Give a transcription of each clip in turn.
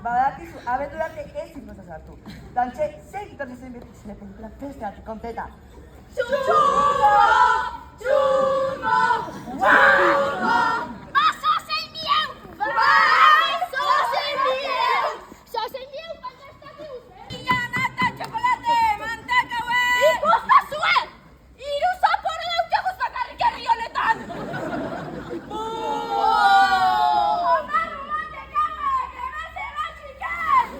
Badakizu, abendurarte ez zirkoza sartu. Dantxe, zer gitorri zen beti zine pelikula festeatik konpleta. Txumo! Txumo! Txumo! Ba, zozen bieu! Bai, zozen bieu! Zozen bieu, baina ez dakigu zen. Ina, nata, txokolate, mantak haue! Ikusta zuen! Iru zapore dautaguz bakarrik herri honetan!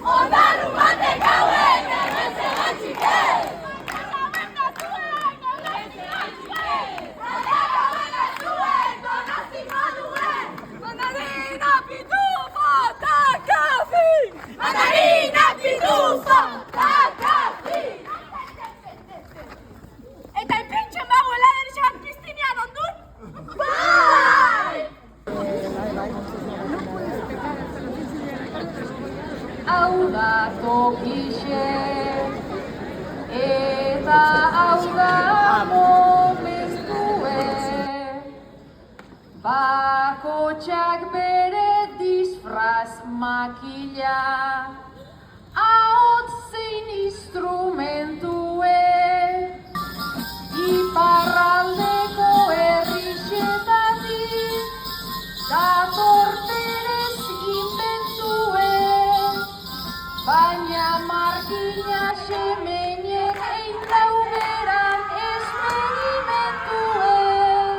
Ondarru batek hauek, hemen zeban txiken! Ondarra benda zuen, donosti moduen! Ondarra benda zuen, donosti moduen! Mandarina, pitufo, ta kafi! Mandarina, pitufo, ta kafi! Eta ipintxen bago heladerixan piztinean ondun? Bai! Hau da tokixe, eta hau da momentue, bakotxak bere disfraz makila, ahots zein instrumentue, iparraldeko herrixetatik, dator berez inventue, baina markina semenek egin dauberan esperimentuen.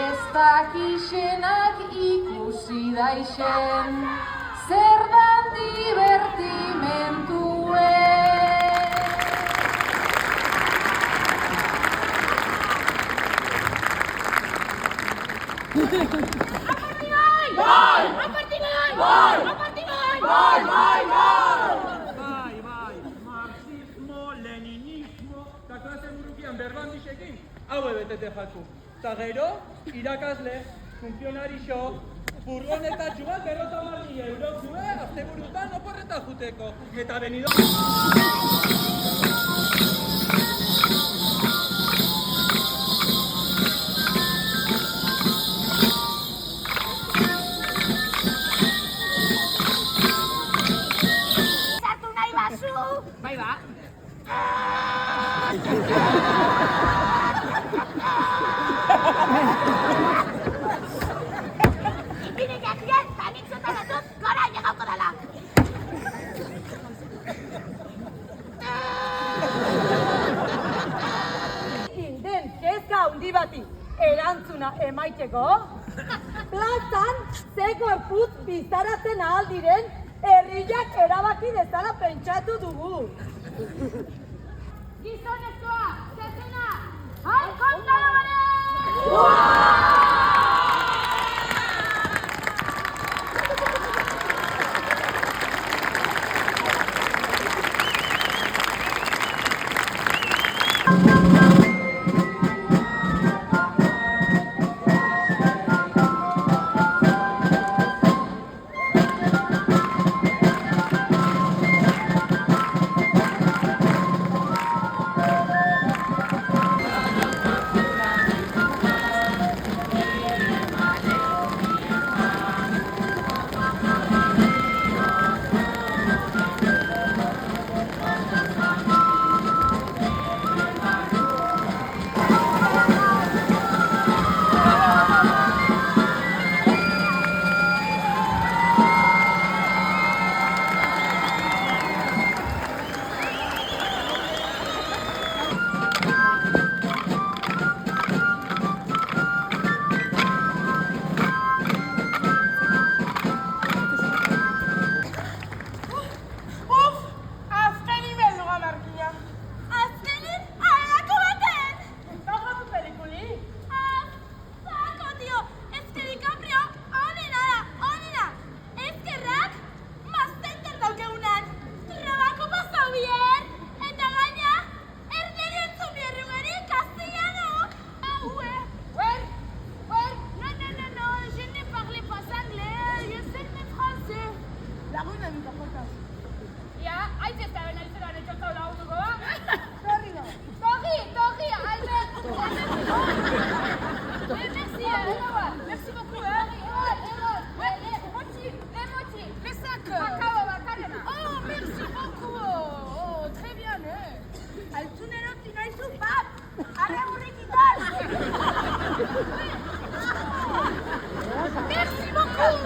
Ez dakixenak ikusi daixen, zer dan divertimentuen. Aparti bai! Bai! Aparti bai! Bai! Aparti bai! Bai! Bai! Bai, marxismo, leninismo, eta klase burukian berbandixekin, haue betete jaku. Eta gero, irakasle, funtzionarixo, furgonetatxu bat 50.000 eurozue, asteburutan oporreta juteko. Eta benido... Bai ba? Bine jakien, tanik zotan atut, gora llegauko dala. Den kezka handi bati erantzuna emaiteko, plazan ze gorputz bizaratzen ahal diren herriak erabaki dezala pentsatu dugu. Gizonezkoa, zezena, alkontalabare!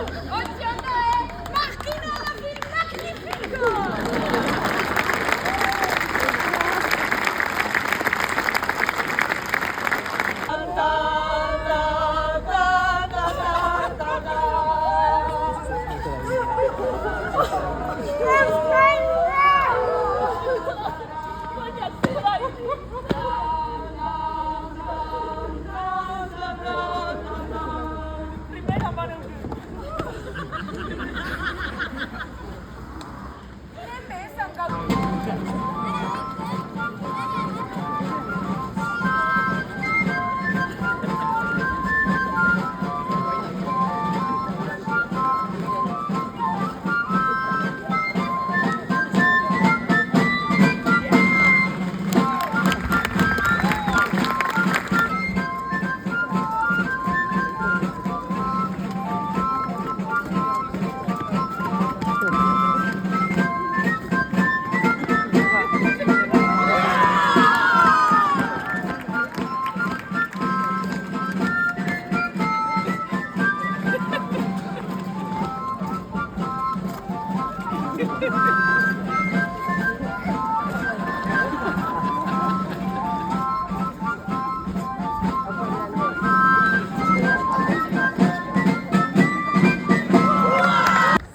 Hortxe ondo, magnífico!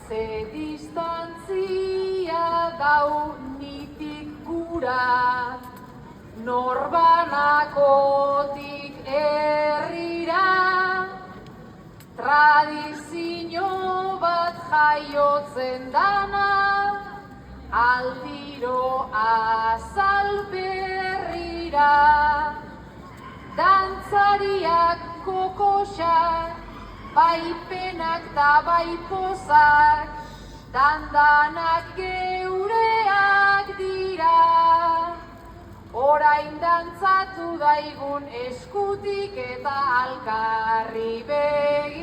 Ze distantzia dau nitik gura, norbanakotik herrira, tradizio bat jaiotzen dana, aldiro azalberrira. Dantzariak kokosak, bai penak ta bai pozak, dandanak geureak dira. Orain dantzatu daigun eskutik eta alkarri begira.